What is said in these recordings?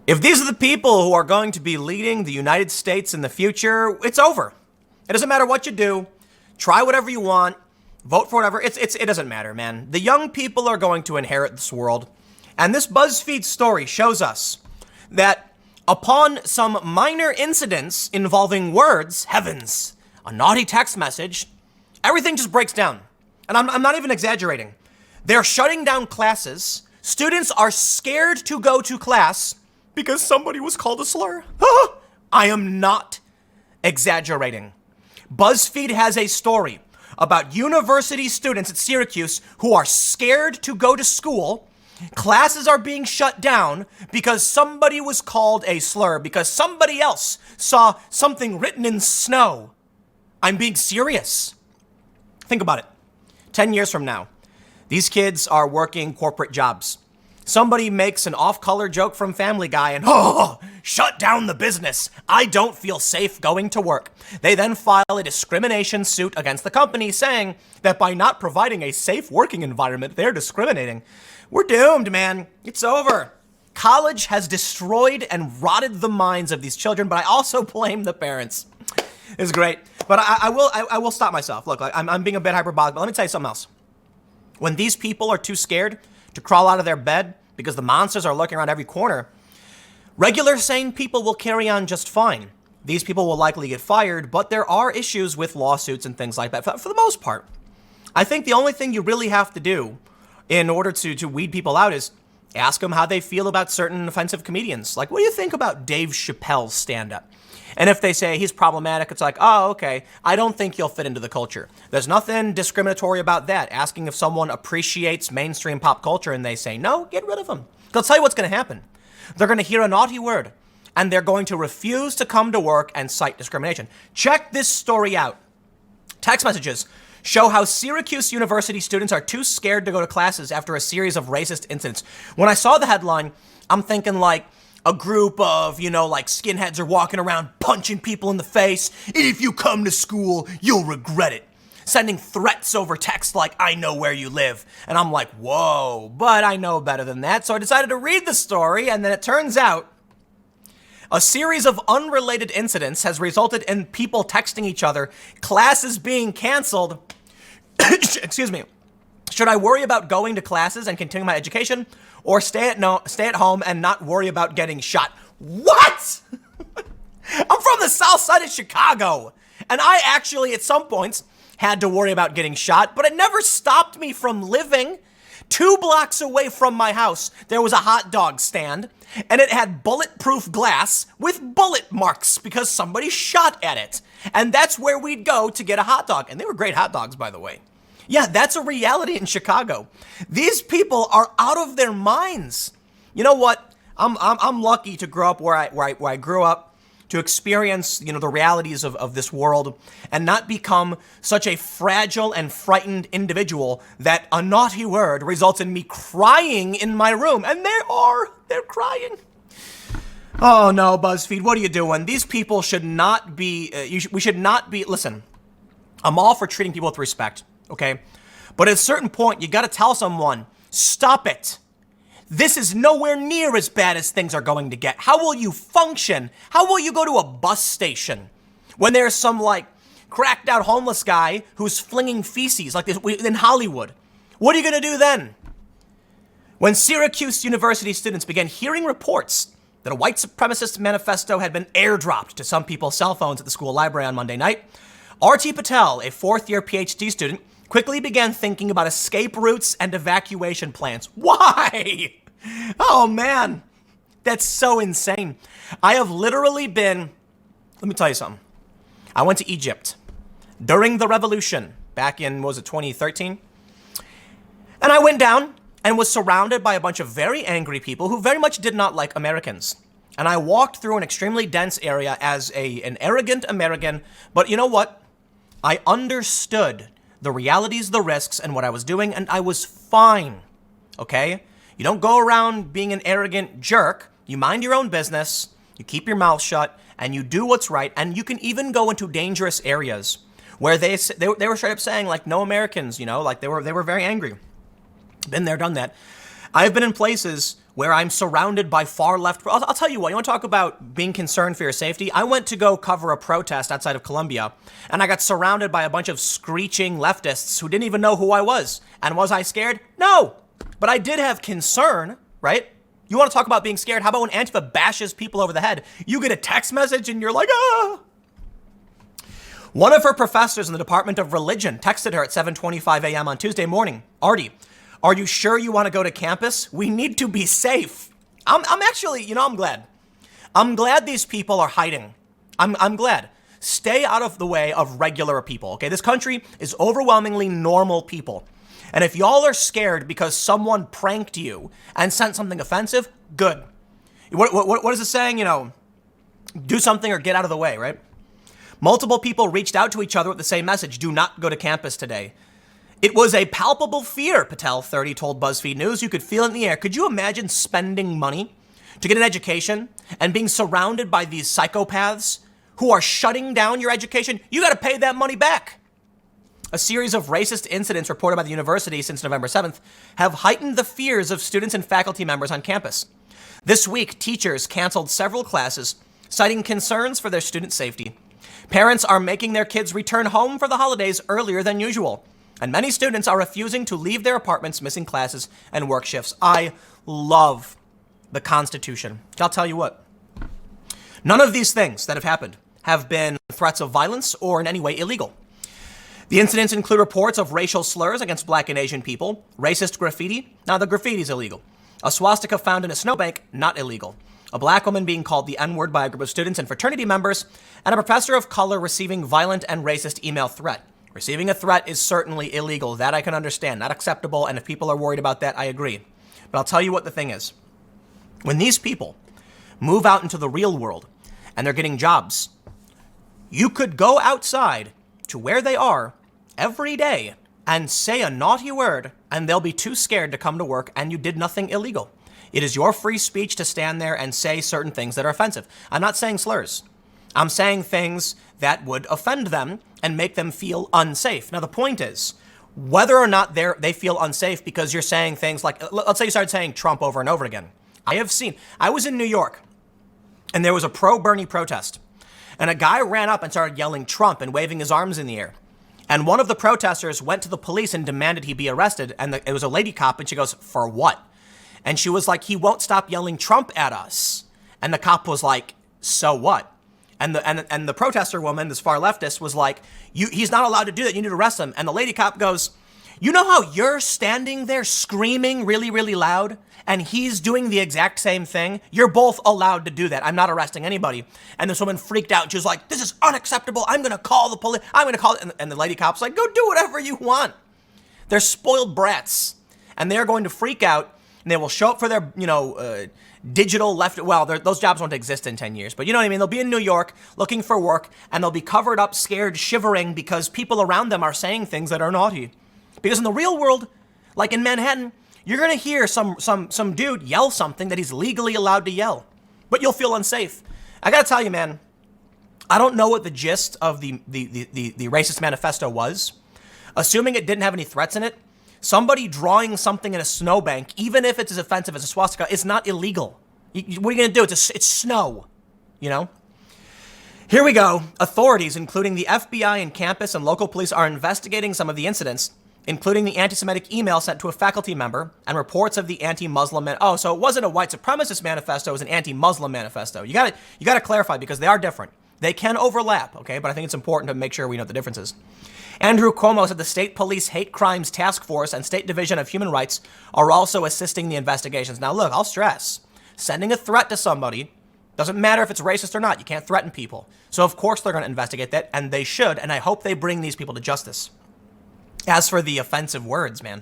If these are the people who are going to be leading the United States in the future, it's over. It doesn't matter what you do. Try whatever you want. Vote for whatever. It doesn't matter, man. The young people are going to inherit this world. And this BuzzFeed story shows us that upon some minor incidents involving words, heavens, a naughty text message, everything just breaks down. And I'm not even exaggerating. They're shutting down classes. Students are scared to go to class because somebody was called a slur. I am not exaggerating. BuzzFeed has a story about university students at Syracuse who are scared to go to school. Classes are being shut down because somebody was called a slur, because somebody else saw something written in snow. I'm being serious. Think about it. 10 years from now, these kids are working corporate jobs. Somebody makes an off-color joke from Family Guy and, shut down the business. I don't feel safe going to work. They then file a discrimination suit against the company saying that by not providing a safe working environment, they're discriminating. We're doomed, man. It's over. College has destroyed and rotted the minds of these children, but I also blame the parents. It's great. But I will stop myself. Look, I'm being a bit hyperbolic, but let me tell you something else. When these people are too scared to crawl out of their bed because the monsters are lurking around every corner, regular sane people will carry on just fine. These people will likely get fired, but there are issues with lawsuits and things like that for the most part. I think the only thing you really have to do in order to weed people out is ask them how they feel about certain offensive comedians. Like, what do you think about Dave Chappelle's stand-up? And if they say he's problematic, it's like, oh, okay, I don't think you'll fit into the culture. There's nothing discriminatory about that. Asking if someone appreciates mainstream pop culture and they say no, get rid of them. I'll tell you what's going to happen. They're going to hear a naughty word and they're going to refuse to come to work and cite discrimination. Check this story out. Text messages show how Syracuse University students are too scared to go to classes after a series of racist incidents. When I saw the headline, I'm thinking like a group of, like skinheads are walking around punching people in the face. And if you come to school, you'll regret it. Sending threats over text like, I know where you live. And I'm like, whoa, but I know better than that. So I decided to read the story, and then it turns out a series of unrelated incidents has resulted in people texting each other, classes being canceled. Excuse me. Should I worry about going to classes and continue my education, or stay at home and not worry about getting shot? What? I'm from the south side of Chicago, and I actually at some points had to worry about getting shot, but it never stopped me from living. 2 blocks away from my house, there was a hot dog stand, and it had bulletproof glass with bullet marks because somebody shot at it. And that's where we'd go to get a hot dog. And they were great hot dogs, by the way. Yeah, that's a reality in Chicago. These people are out of their minds. You know what? I'm lucky to grow up where I grew up, to experience, the realities of this world and not become such a fragile and frightened individual that a naughty word results in me crying in my room. And they're crying. Oh no, BuzzFeed, what are you doing? These people should not be, we should not be, listen, I'm all for treating people with respect, okay? But at a certain point, you gotta tell someone, stop it. This is nowhere near as bad as things are going to get. How will you function? How will you go to a bus station when there's some cracked out homeless guy who's flinging feces like this in Hollywood? What are you gonna do then? When Syracuse University students began hearing reports that a white supremacist manifesto had been airdropped to some people's cell phones at the school library on Monday night, R.T. Patel, a fourth-year PhD student, quickly began thinking about escape routes and evacuation plans. Why? Oh man, that's so insane. I have literally been, let me tell you something. I went to Egypt during the revolution back in, 2013? And I went down and was surrounded by a bunch of very angry people who very much did not like Americans. And I walked through an extremely dense area as an arrogant American, but you know what? I understood the realities, the risks, and what I was doing, and I was fine, okay? You don't go around being an arrogant jerk. You mind your own business, you keep your mouth shut, and you do what's right, and you can even go into dangerous areas where they were straight up saying, no Americans, they were very angry. Been there, done that. I've been in places where I'm surrounded by far left. I'll tell you what, you want to talk about being concerned for your safety? I went to go cover a protest outside of Columbia, and I got surrounded by a bunch of screeching leftists who didn't even know who I was. And was I scared? No. But I did have concern, right? You want to talk about being scared? How about when Antifa bashes people over the head? You get a text message and you're like, ah. One of her professors in the Department of Religion texted her at 7:25 a.m. on Tuesday morning. Artie, are you sure you want to go to campus? We need to be safe. I'm actually, I'm glad. I'm glad these people are hiding. I'm glad. Stay out of the way of regular people, okay? This country is overwhelmingly normal people. And if y'all are scared because someone pranked you and sent something offensive, good. What is it saying? Do something or get out of the way, right? Multiple people reached out to each other with the same message. Do not go to campus today. It was a palpable fear, Patel, 30, told BuzzFeed News. You could feel it in the air. Could you imagine spending money to get an education and being surrounded by these psychopaths who are shutting down your education? You got to pay that money back. A series of racist incidents reported by the university since November 7th have heightened the fears of students and faculty members on campus. This week, teachers canceled several classes, citing concerns for their student safety. Parents are making their kids return home for the holidays earlier than usual, and many students are refusing to leave their apartments, missing classes and work shifts. I love the Constitution. I'll tell you what, none of these things that have happened have been threats of violence or in any way illegal. The incidents include reports of racial slurs against Black and Asian people, racist graffiti. Now, the graffiti is illegal. A swastika found in a snowbank, not illegal. A Black woman being called the N-word by a group of students and fraternity members, and a professor of color receiving violent and racist email threat. Receiving a threat is certainly illegal. That I can understand. Not acceptable, and if people are worried about that, I agree. But I'll tell you what the thing is. When these people move out into the real world and they're getting jobs, you could go outside to where they are every day and say a naughty word, and they'll be too scared to come to work, and you did nothing illegal. It is your free speech to stand there and say certain things that are offensive. I'm not saying slurs. I'm saying things that would offend them and make them feel unsafe. Now, the point is, whether or not they feel unsafe because you're saying things like, let's say you started saying Trump over and over again. I was in New York, and there was a pro-Bernie protest, and a guy ran up and started yelling Trump and waving his arms in the air. And one of the protesters went to the police and demanded he be arrested. And it was a lady cop, and she goes, for what? And she was like, he won't stop yelling Trump at us. And the cop was like, so what? And the protester woman, this far leftist, was like, he's not allowed to do that. You need to arrest him. And the lady cop goes, you know how you're standing there screaming really, really loud, and he's doing the exact same thing? You're both allowed to do that. I'm not arresting anybody. And this woman freaked out. She was like, this is unacceptable. I'm going to call the police. I'm going to call it. And the lady cop's like, go do whatever you want. They're spoiled brats. And they're going to freak out, and they will show up for their, digital left. Well, those jobs won't exist in 10 years, but you know what I mean? They'll be in New York looking for work, and they'll be covered up, scared, shivering because people around them are saying things that are naughty. Because in the real world, like in Manhattan, you're going to hear some dude yell something that he's legally allowed to yell, but you'll feel unsafe. I got to tell you, man, I don't know what the gist of the racist manifesto was. Assuming it didn't have any threats in it, somebody drawing something in a snowbank, even if it's as offensive as a swastika, is not illegal. What are you going to do? It's snow, Here we go. Authorities, including the FBI and campus and local police, are investigating some of the incidents, including the anti-Semitic email sent to a faculty member and reports of the anti-Muslim. So it wasn't a white supremacist manifesto; it was an anti-Muslim manifesto. You got to clarify because they are different. They can overlap, okay? But I think it's important to make sure we know the differences. Andrew Cuomo said the State Police Hate Crimes Task Force and State Division of Human Rights are also assisting the investigations. Now, look, I'll stress, sending a threat to somebody doesn't matter if it's racist or not. You can't threaten people. So, of course, they're going to investigate that, and they should, and I hope they bring these people to justice. As for the offensive words, man,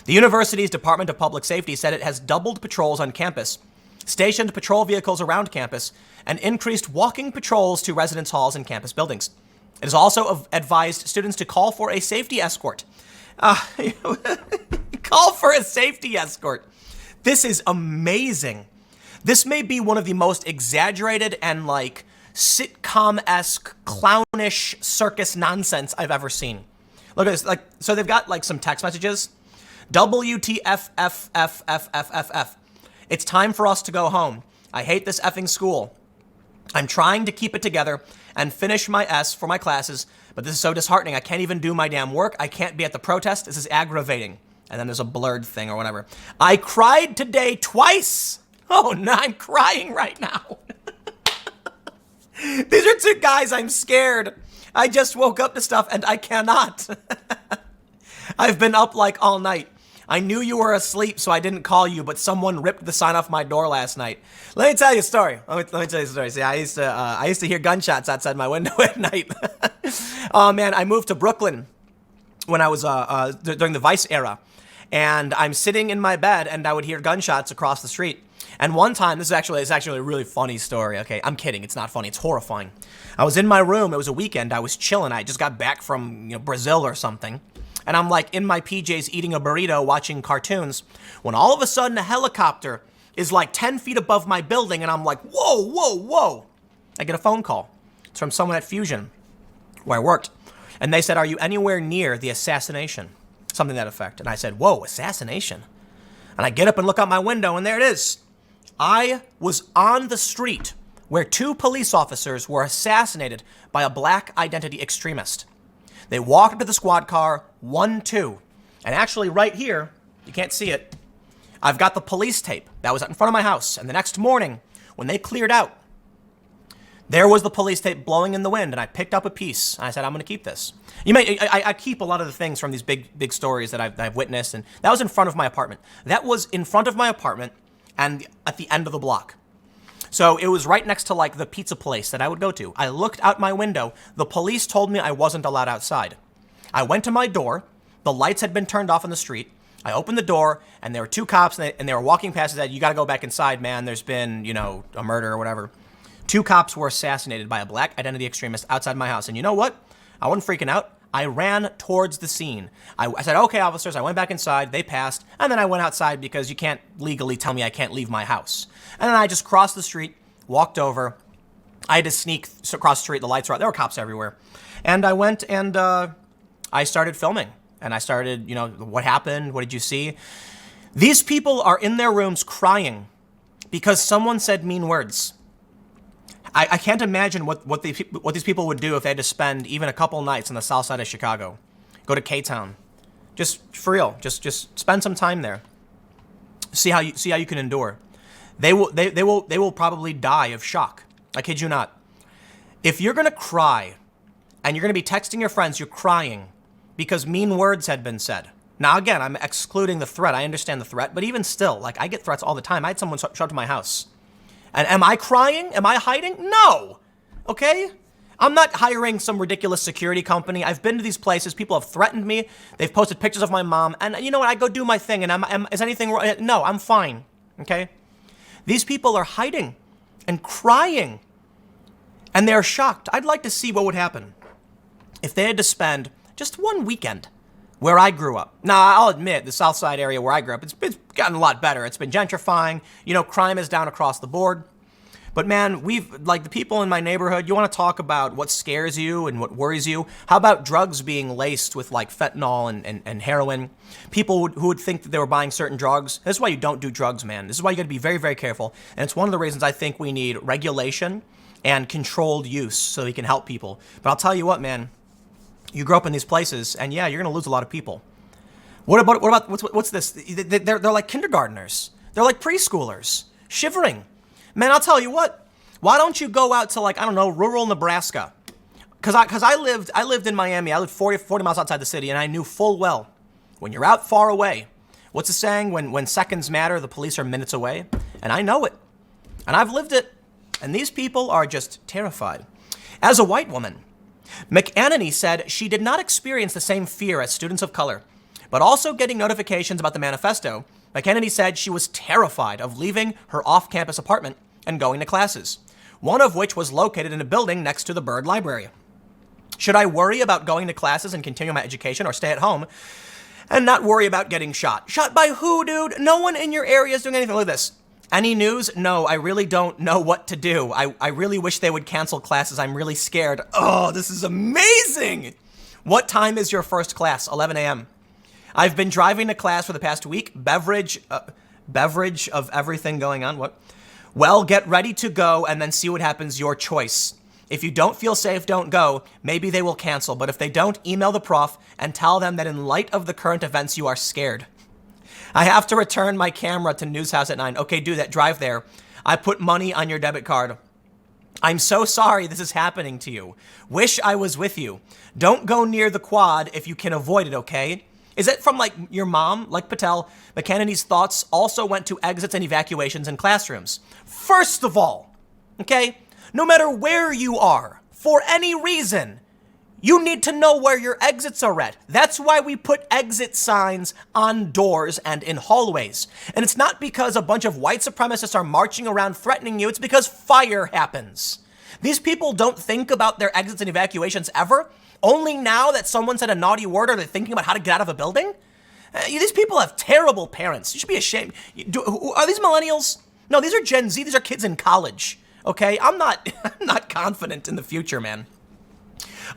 the university's Department of Public Safety said it has doubled patrols on campus, stationed patrol vehicles around campus, and increased walking patrols to residence halls and campus buildings. It has also advised students to call for a safety escort. Call for a safety escort. This is amazing. This may be one of the most exaggerated and sitcom-esque, clownish circus nonsense I've ever seen. Look at this. So they've got some text messages. WTFFFFFFF. It's time for us to go home. I hate this effing school. I'm trying to keep it together and finish my S for my classes, but this is so disheartening. I can't even do my damn work. I can't be at the protest. This is aggravating. And then there's a blurred thing or whatever. I cried today twice. Oh, no, I'm crying right now. These are two guys. I'm scared. I just woke up to stuff and I cannot. I've been up like all night. I knew you were asleep, so I didn't call you, but someone ripped the sign off my door last night. Let me tell you a story. Let me tell you a story. See, I used to hear gunshots outside my window at night. Oh man, I moved to Brooklyn when I was during the Vice era, and I'm sitting in my bed, and I would hear gunshots across the street. And one time, it's actually a really funny story. Okay, I'm kidding. It's not funny. It's horrifying. I was in my room. It was a weekend. I was chilling. I just got back from Brazil or something. And I'm like in my PJs eating a burrito, watching cartoons, when all of a sudden a helicopter is like 10 feet above my building, and I'm like, whoa, whoa, whoa. I get a phone call. It's from someone at Fusion, where I worked. And they said, are you anywhere near the assassination? Something to that effect. And I said, whoa, assassination? And I get up and look out my window, and there it is. I was on the street where 2 police officers were assassinated by a black identity extremist. They walked into the squad car, 1-2. And actually right here, you can't see it, I've got the police tape that was in front of my house. And the next morning, when they cleared out, there was the police tape blowing in the wind. And I picked up a piece. And I said, I'm going to keep this. I keep a lot of the things from these big stories that I've witnessed. And that was in front of my apartment. That was in front of my apartment and at the end of the block. So it was right next to like the pizza place that I would go to. I looked out my window. The police told me I wasn't allowed outside. I went to my door. The lights had been turned off on the street. I opened the door, and there were 2 cops, and they were walking past and said, you got to go back inside, man. There's been, a murder or whatever. 2 cops were assassinated by a black identity extremist outside my house. And you know what? I wasn't freaking out. I ran towards the scene. I said, okay, officers. I went back inside. They passed. And then I went outside because you can't legally tell me I can't leave my house. And then I just crossed the street, walked over. I had to sneak across the street. The lights were out. There were cops everywhere. And I went and I started filming. And I started, what happened? What did you see? These people are in their rooms crying because someone said mean words. I can't imagine what these people would do if they had to spend even a couple nights on the south side of Chicago. Go to K-Town. Just for real. Just spend some time there. See how you can endure. They will probably die of shock. I kid you not. If you're gonna cry and you're gonna be texting your friends, you're crying because mean words had been said. Now again, I'm excluding the threat. I understand the threat, but even still, like I get threats all the time. I had someone show up to my house. And am I crying? Am I hiding? No. Okay? I'm not hiring some ridiculous security company. I've been to these places. People have threatened me. They've posted pictures of my mom. And you know what? I go do my thing. And is anything wrong? No, I'm fine. Okay? These people are hiding and crying. And they're shocked. I'd like to see what would happen if they had to spend just one weekend where I grew up. Now, I'll admit, the South Side area where I grew up, it's gotten a lot better. It's been gentrifying. Crime is down across the board. But man, the people in my neighborhood, you want to talk about what scares you and what worries you? How about drugs being laced with like fentanyl and heroin? People who would think that they were buying certain drugs. This is why you don't do drugs, man. This is why you got to be very, very careful. And it's one of the reasons I think we need regulation and controlled use so we can help people. But I'll tell you what, man. You grow up in these places, and yeah, you're gonna lose a lot of people. What about what's this? They're like kindergartners. They're like preschoolers, shivering. Man, I'll tell you what. Why don't you go out to rural Nebraska? Because I lived in Miami. I lived 40 miles outside the city, and I knew full well when you're out far away. What's the saying? When seconds matter, the police are minutes away. And I know it, and I've lived it. And these people are just terrified. As a white woman, McAnany said she did not experience the same fear as students of color, but also getting notifications about the manifesto. McAnany said she was terrified of leaving her off-campus apartment and going to classes, one of which was located in a building next to the Byrd Library. Should I worry about going to classes and continue my education or stay at home and not worry about getting shot? Shot by who, dude? No one in your area is doing anything. Look at this. Any news? No, I really don't know what to do. I really wish they would cancel classes. I'm really scared. Oh, this is amazing. What time is your first class? 11 a.m. I've been driving to class for the past week. Beverage beverage of everything going on. What? Well, get ready to go and then see what happens. Your choice. If you don't feel safe, don't go. Maybe they will cancel. But if they don't, email the prof and tell them that in light of the current events, you are scared. I have to return my camera to News House at 9. Okay, do that. Drive there. I put money on your debit card. I'm so sorry this is happening to you. Wish I was with you. Don't go near the quad if you can avoid it, okay? Is it from like your mom, like Patel? McKennedy's thoughts also went to exits and evacuations in classrooms. First of all, okay, no matter where you are, for any reason, you need to know where your exits are at. That's why we put exit signs on doors and in hallways. And it's not because a bunch of white supremacists are marching around threatening you. It's because fire happens. These people don't think about their exits and evacuations ever. Only now that someone said a naughty word are they thinking about how to get out of a building? These people have terrible parents. You should be ashamed. Are these millennials? No, these are Gen Z. These are kids in college. Okay, I'm not confident in the future, man.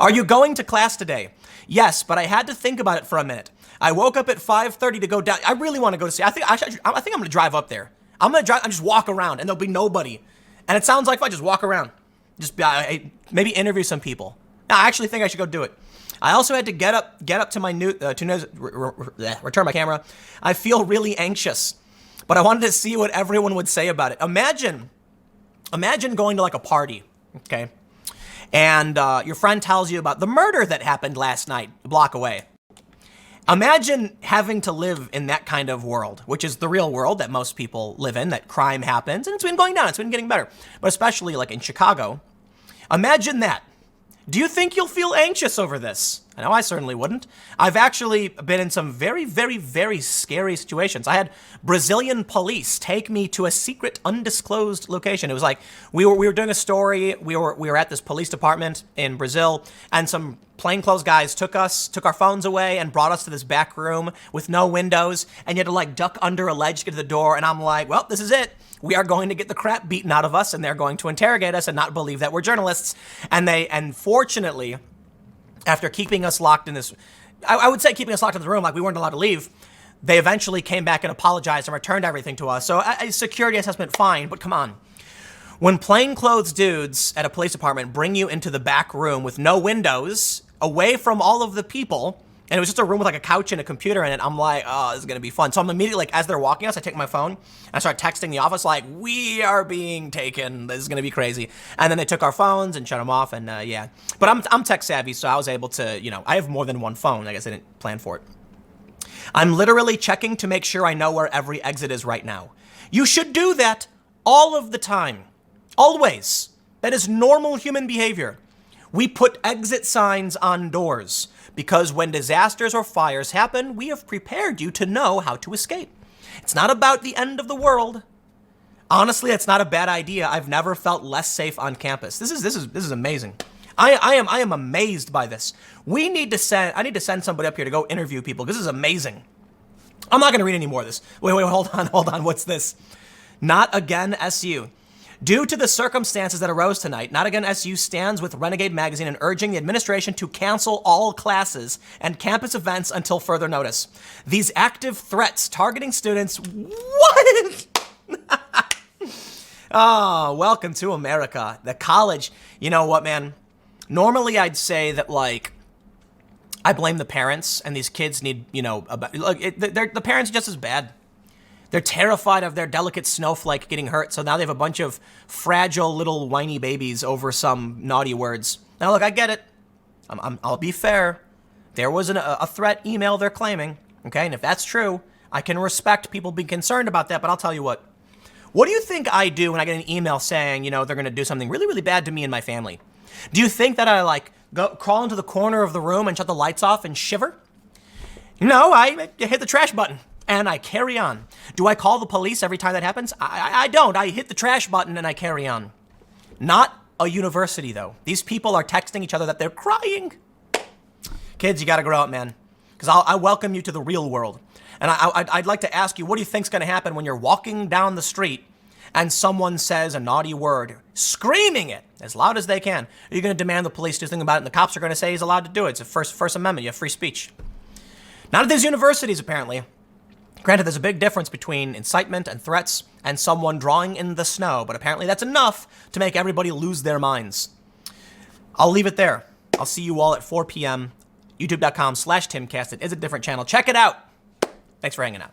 Are you going to class today? Yes, but I had to think about it for a minute. I woke up at 5:30 to go down. I really want to go to see. I think I'm going to drive up there. I'm going to drive and just walk around, and there'll be nobody. And it sounds like if I just walk around, just maybe interview some people. No, I actually think I should go do it. I also had to get up to my return my camera. I feel really anxious, but I wanted to see what everyone would say about it. Imagine going to like a party, okay? And your friend tells you about the murder that happened last night, a block away. Imagine having to live in that kind of world, which is the real world that most people live in, that crime happens, and it's been going down, it's been getting better. But especially like in Chicago, imagine that. Do you think you'll feel anxious over this? I know I certainly wouldn't. I've actually been in some very, very, very scary situations. I had Brazilian police take me to a secret, undisclosed location. It was like we were doing a story. We were at this police department in Brazil, and some plainclothes guys took our phones away and brought us to this back room with no windows, and you had to like duck under a ledge to get to the door. And I'm like, well, this is it. We are going to get the crap beaten out of us, and they're going to interrogate us and not believe that we're journalists. And fortunately, after keeping us locked in this, I would say keeping us locked in the room, like we weren't allowed to leave, they eventually came back and apologized and returned everything to us. So a security assessment, fine, but come on. When plainclothes dudes at a police department bring you into the back room with no windows, away from all of the people, and it was just a room with like a couch and a computer in it, I'm like, oh, this is going to be fun. So I'm immediately, like, as they're walking us, I take my phone, and I start texting the office, like, we are being taken. This is going to be crazy. And then they took our phones and shut them off, and yeah. But I'm tech savvy, so I was able to, I have more than one phone. I guess I didn't plan for it. I'm literally checking to make sure I know where every exit is right now. You should do that all of the time. Always. That is normal human behavior. We put exit signs on doors because when disasters or fires happen, we have prepared you to know how to escape. It's not about the end of the world. Honestly, it's not a bad idea. I've never felt less safe on campus. This is amazing. I am amazed by this. I need to send somebody up here to go interview people because this is amazing. I'm not going to read any more of this. Wait, hold on. What's this? Not again, SU. Due to the circumstances that arose tonight, Not Again SU stands with Renegade Magazine and urging the administration to cancel all classes and campus events until further notice. These active threats targeting students. What? Oh, welcome to America. The college. You know what, man? Normally I'd say that, like, I blame the parents and these kids need, the parents are just as bad. They're terrified of their delicate snowflake getting hurt, so now they have a bunch of fragile little whiny babies over some naughty words. Now, look, I get it. I'll be fair. There was a threat email they're claiming, okay? And if that's true, I can respect people being concerned about that, but I'll tell you what. What do you think I do when I get an email saying, they're going to do something really, really bad to me and my family? Do you think that I, crawl into the corner of the room and shut the lights off and shiver? No, I hit the trash button. And I carry on. Do I call the police every time that happens? I don't. I hit the trash button and I carry on. Not a university, though. These people are texting each other that they're crying. Kids, you got to grow up, man. Because I welcome you to the real world. And I'd like to ask you, what do you think's going to happen when you're walking down the street and someone says a naughty word, screaming it as loud as they can? Are you going to demand the police do something about it? And the cops are going to say he's allowed to do it. It's a First Amendment. You have free speech. Not at these universities, apparently. Granted, there's a big difference between incitement and threats and someone drawing in the snow, but apparently that's enough to make everybody lose their minds. I'll leave it there. I'll see you all at 4 p.m. YouTube.com/Timcast. It is a different channel. Check it out. Thanks for hanging out.